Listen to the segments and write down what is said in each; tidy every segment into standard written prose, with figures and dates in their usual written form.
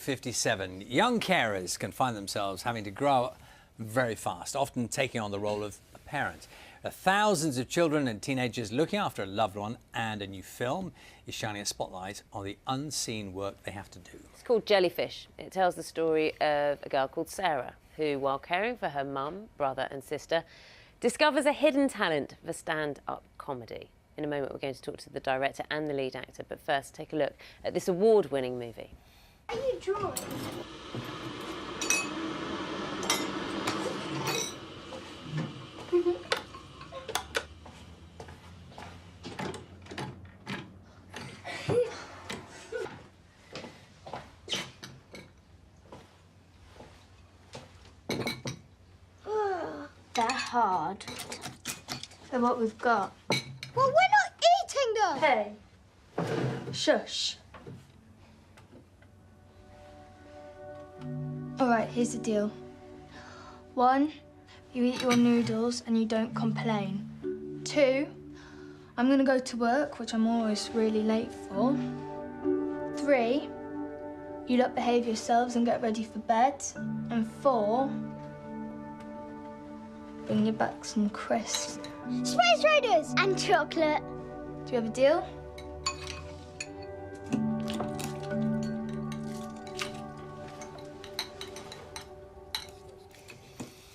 57. Young carers can find themselves having to grow up very fast, often taking on the role of a parent. Thousands of children and teenagers looking after a loved one, and a new film is shining a spotlight on the unseen work they have to do. It's called Jellyfish. It tells the story of a girl called Sarah who, while caring for her mum, brother and sister, discovers a hidden talent for stand-up comedy. In a moment, we're going to talk to the director and the lead actor, but first, take a look at this award-winning movie. Are you drawing? They're hard. They're what we've got. Well, we're not eating them! Hey. Shush. All right, here's the deal. 1, you eat your noodles and you don't complain. 2, I'm gonna go to work, which I'm always really late for. 3, you lot behave yourselves and get ready for bed. And 4, bring you back some crisps. Space Raiders! And chocolate. Do you have a deal?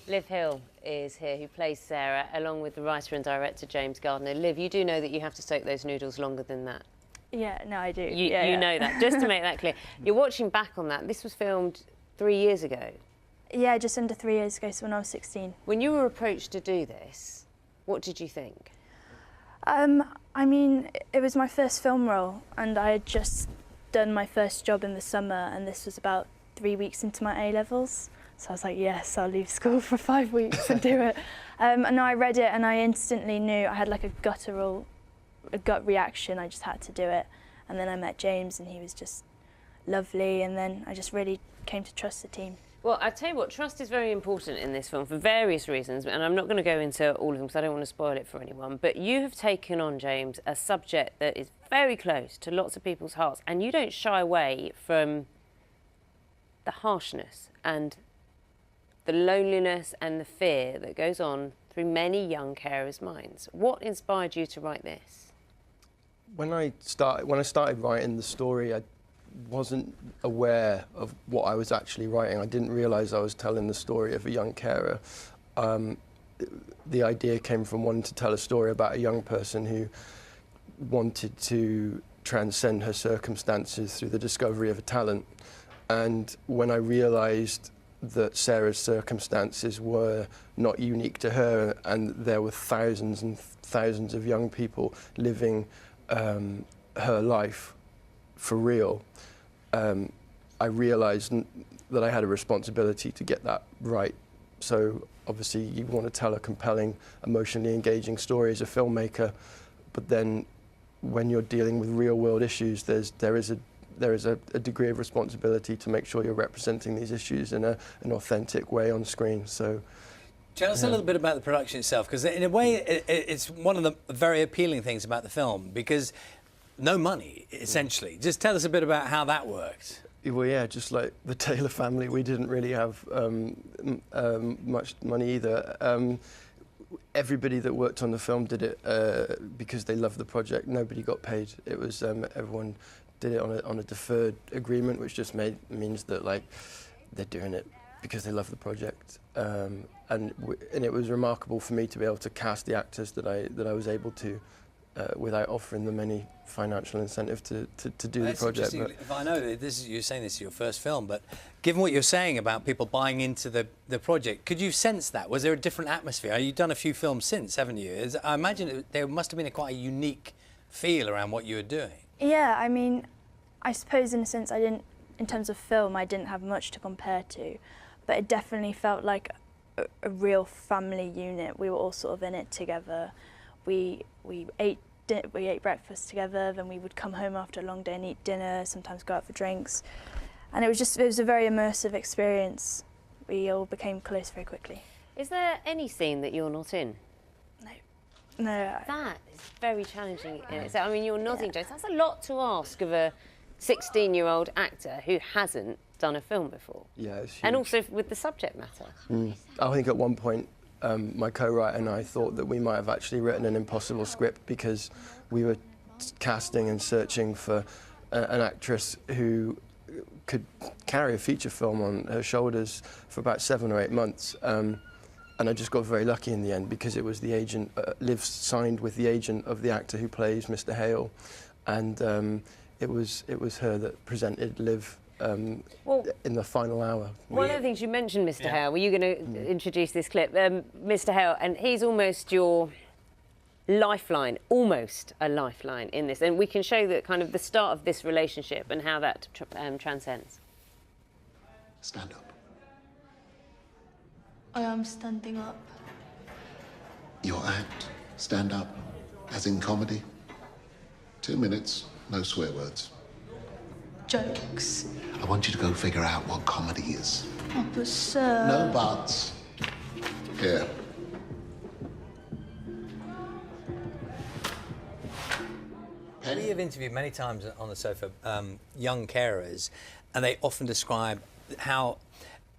Liv Hill is here, who plays Sarah, along with the writer and director James Gardner. Liv, you do know that you have to soak those noodles longer than that. Yeah, no, I do. You yeah. know that. Just to make that clear. You're watching back on that. This was filmed 3 years ago. Yeah, just under 3 years ago, so when I was 16. When you were approached to do this, what did you think? I mean, it was my first film role, and I had just done my first job in the summer, and this was about 3 weeks into my A-levels. So I was like, yes, I'll leave school for 5 weeks and do it. And I read it, and I instantly knew I had like a gut reaction. I just had to do it. And then I met James, and he was just lovely, and then I just really came to trust the team. Well, I tell you what, trust is very important in this film for various reasons, and I'm not going to go into all of them because I don't want to spoil it for anyone, but you have taken on, James, a subject that is very close to lots of people's hearts, and you don't shy away from the harshness and the loneliness and the fear that goes on through many young carers' minds. What inspired you to write this? When I started writing the story, I wasn't aware of what I was actually writing. I didn't realise I was telling the story of a young carer. The idea came from wanting to tell a story about a young person who wanted to transcend her circumstances through the discovery of a talent. And when I realised that Sarah's circumstances were not unique to her, and there were thousands and thousands of young people living her life for real, I realised that I had a responsibility to get that right. So obviously you want to tell a compelling, emotionally engaging story as a filmmaker, but then when you're dealing with real-world issues, there is a degree of responsibility to make sure you're representing these issues in an authentic way on screen. So, tell us a little bit about the production itself, because in a way it's one of the very appealing things about the film, because no money, essentially. Just tell us a bit about how that worked. Well, yeah, just like the Taylor family, we didn't really have much money either. Everybody that worked on the film did it because they loved the project. Nobody got paid. It was everyone did it on a deferred agreement, which just means that like they're doing it because they love the project. And it was remarkable for me to be able to cast the actors that I was able to, without offering them any financial incentive to do the project. If I know that you're saying this is your first film, but given what you're saying about people buying into the project, could you sense that? Was there a different atmosphere? You've done a few films since, haven't you? I imagine there must have been quite a unique feel around what you were doing. Yeah, I mean, I suppose in a sense in terms of film, I didn't have much to compare to, but it definitely felt like a real family unit. We were all sort of in it together. We ate breakfast together, then we would come home after a long day and eat dinner, sometimes go out for drinks. And it was a very immersive experience. We all became close very quickly. Is there any scene that you're not in? No. That is very challenging in itself. I mean, you're nodding, James. That's a lot to ask of a 16-year-old actor who hasn't done a film before. Yeah, it's huge. And also with the subject matter. I think at one point my co-writer and I thought that we might have actually written an impossible script because we were casting and searching for an actress who could carry a feature film on her shoulders for about 7 or 8 months. And I just got very lucky in the end because it was the agent, Liv signed with the agent of the actor who plays Mr. Hale, and it was her that presented Liv in the final hour. One of the things you mentioned, Mr. Hale, were you going to introduce this clip? Mr. Hale, and he's almost your lifeline, almost a lifeline in this, and we can show that kind of the start of this relationship and how that transcends. Stand up. I am standing up. Your act, stand up, as in comedy. 2 minutes, no swear words. Jokes. I want you to go figure out what comedy is. Oh, but sir... No buts. Here. We have interviewed many times on the sofa young carers, and they often describe how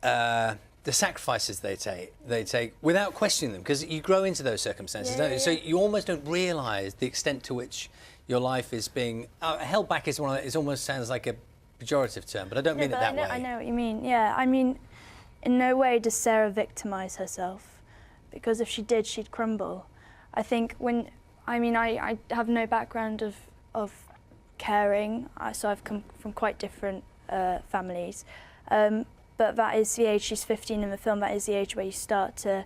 the sacrifices they take without questioning them, because you grow into those circumstances, don't you? So you almost don't realise the extent to which your life is being held back. Is it almost sounds like a pejorative term, but I don't mean it that way. I know what you mean. Yeah, I mean, in no way does Sarah victimise herself, because if she did, she'd crumble. I think I have no background of caring, so I've come from quite different families. But that is the age, she's 15 in the film, that is the age where you start to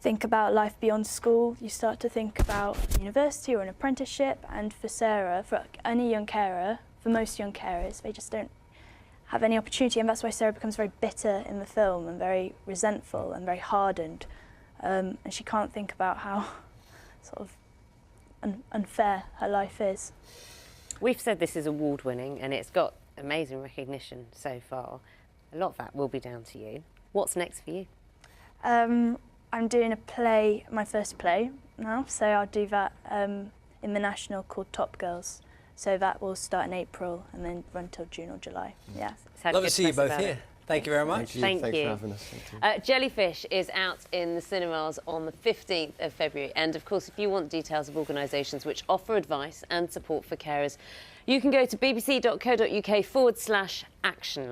think about life beyond school. You start to think about university or an apprenticeship. And for Sarah, for any young carer, for most young carers, they just don't have any opportunity. And that's why Sarah becomes very bitter in the film and very resentful and very hardened. And she can't think about how sort of unfair her life is. We've said this is award-winning and it's got amazing recognition so far. A lot of that will be down to you. What's next for you? I'm doing a play, my first play now, so I'll do that in the National called Top Girls. So that will start in April and then run till June or July. Yeah. Love to see you both here. Thank you very much. Thank you. Thanks for having us. Thank you. Jellyfish is out in the cinemas on the 15th of February. And of course, if you want details of organisations which offer advice and support for carers, you can go to bbc.co.uk/actionline.